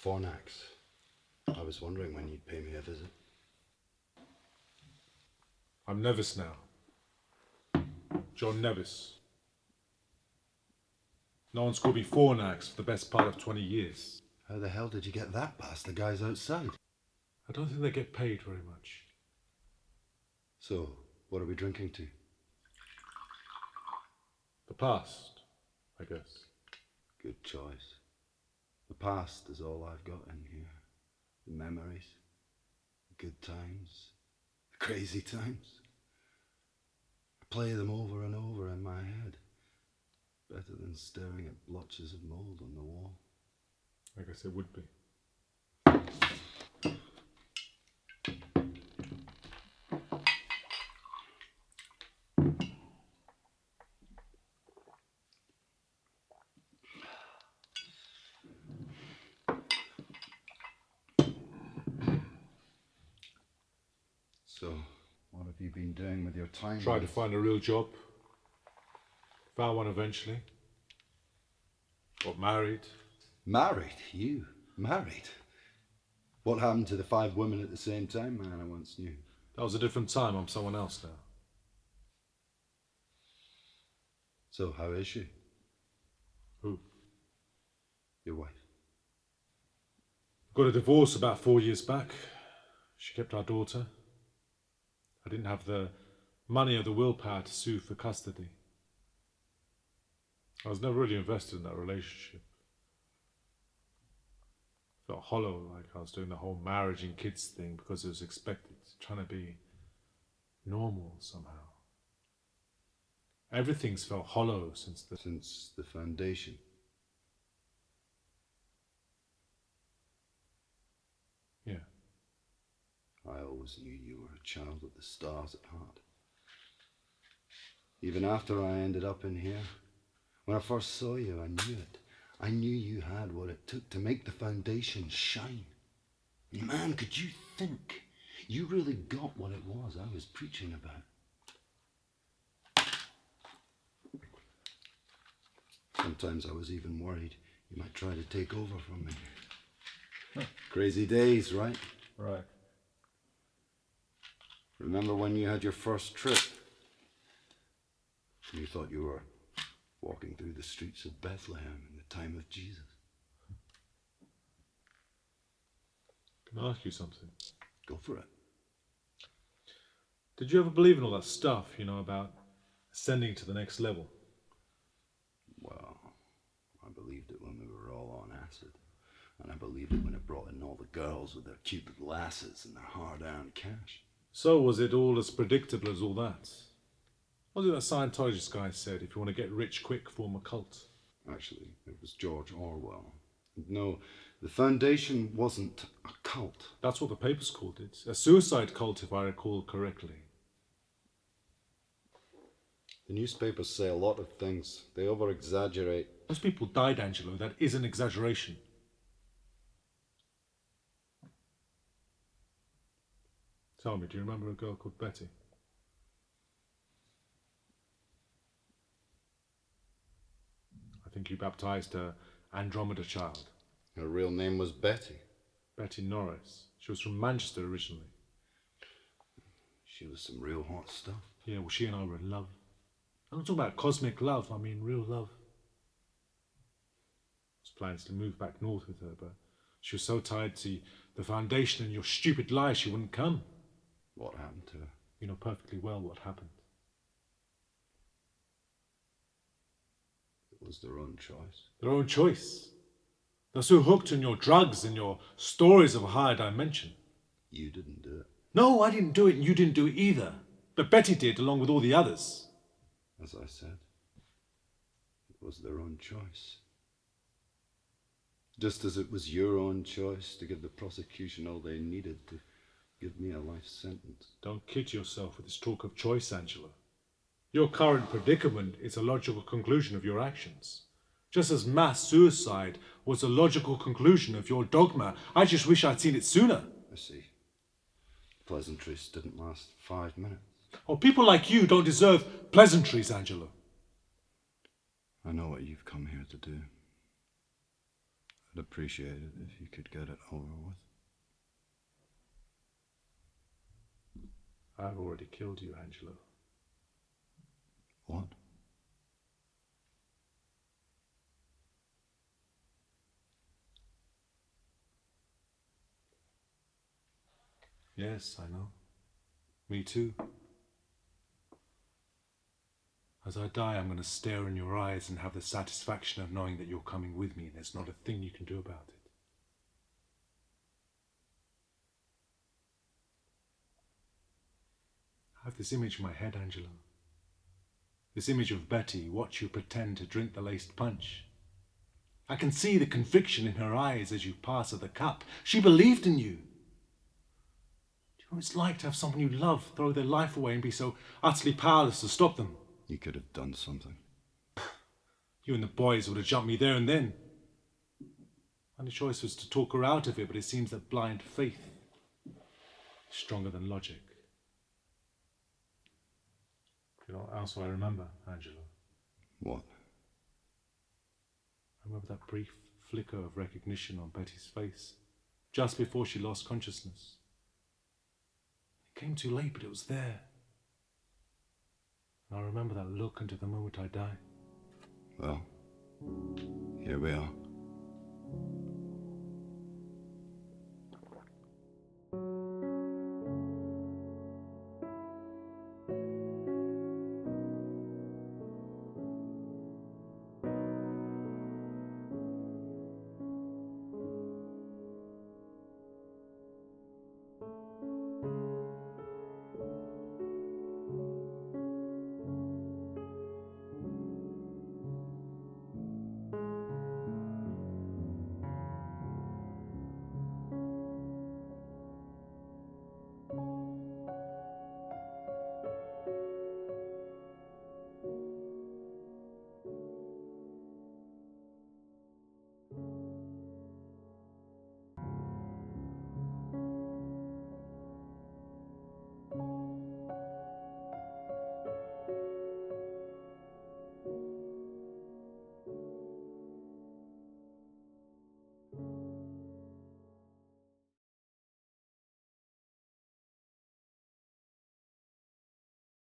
Fornax. I was wondering when you'd pay me a visit. I'm Nevis now. John Nevis. No one's called me Fornax for the best part of 20 years. How the hell did you get that past the guys outside? I don't think they get paid very much. So, what are we drinking to? The past, I guess. Good choice. The past is all I've got in here. The memories, the good times, the crazy times. I play them over and over in my head. Better than staring at blotches of mould on the wall. I guess it would be. So, what have you been doing with your time? Tried to find a real job. Found one eventually. Got married. Married? You? Married? What happened to the 5 women at the same time, man, I once knew? That was a different time. I'm someone else now. So, how is she? Who? Your wife. Got a divorce about 4 years back. She kept our daughter. I didn't have the money or the willpower to sue for custody. I was never really invested in that relationship. Felt hollow, like I was doing the whole marriage and kids thing because it was expected, trying to be normal somehow. Everything's felt hollow since the foundation. Yeah. I always knew you were a child of the stars at heart. Even after I ended up in here, when I first saw you, I knew it. I knew you had what it took to make the foundation shine. Man, could you think? You really got what it was I was preaching about. Sometimes I was even worried you might try to take over from me. Crazy days, right? Right. Remember when you had your first trip? You thought you were walking through the streets of Bethlehem in the time of Jesus. Can I ask you something? Go for it. Did you ever believe in all that stuff, about ascending to the next level? Well, I believed it when we were all on acid. And I believed it when it brought in all the girls with their cute little asses and their hard-earned cash. So was it all as predictable as all that? What was it that Scientologist guy said, if you want to get rich quick, form a cult? Actually, it was George Orwell. No, the foundation wasn't a cult. That's what the papers called it. A suicide cult, if I recall correctly. The newspapers say a lot of things. They over-exaggerate. Those people died, Angelo. That is an exaggeration. Tell me, do you remember a girl called Betty? I think you baptized her Andromeda child. Her real name was Betty. Betty Norris. She was from Manchester originally. She was some real hot stuff. Yeah, well, she and I were in love. I'm not talking about cosmic love, I mean real love. I was planning to move back north with her, but she was so tied to the foundation and your stupid lies she wouldn't come. What happened to her? You know perfectly well what happened. It was their own choice. Their own choice. They're so hooked on your drugs and your stories of a higher dimension. You didn't do it. No, I didn't do it and you didn't do it either. But Betty did, along with all the others. As I said, it was their own choice. Just as it was your own choice to give the prosecution all they needed to give me a life sentence. Don't kid yourself with this talk of choice, Angelo. Your current predicament is a logical conclusion of your actions. Just as mass suicide was a logical conclusion of your dogma. I just wish I'd seen it sooner. I see. Pleasantries didn't last 5 minutes. Oh, people like you don't deserve pleasantries, Angelo. I know what you've come here to do. I'd appreciate it if you could get it over with. I've already killed you, Angelo. What? Yes, I know. Me too. As I die, I'm going to stare in your eyes and have the satisfaction of knowing that you're coming with me and there's not a thing you can do about it. I have this image in my head, Angelo. This image of Betty, watch you pretend to drink the laced punch. I can see the conviction in her eyes as you pass her the cup. She believed in you. Do you know what it's like to have someone you love throw their life away and be so utterly powerless to stop them? You could have done something. You and the boys would have jumped me there and then. My only choice was to talk her out of it, but it seems that blind faith is stronger than logic. You know what else I remember, Angelo? What? I remember that brief flicker of recognition on Betty's face, just before she lost consciousness. It came too late, but it was there. And I remember that look until the moment I die. Well, here we are.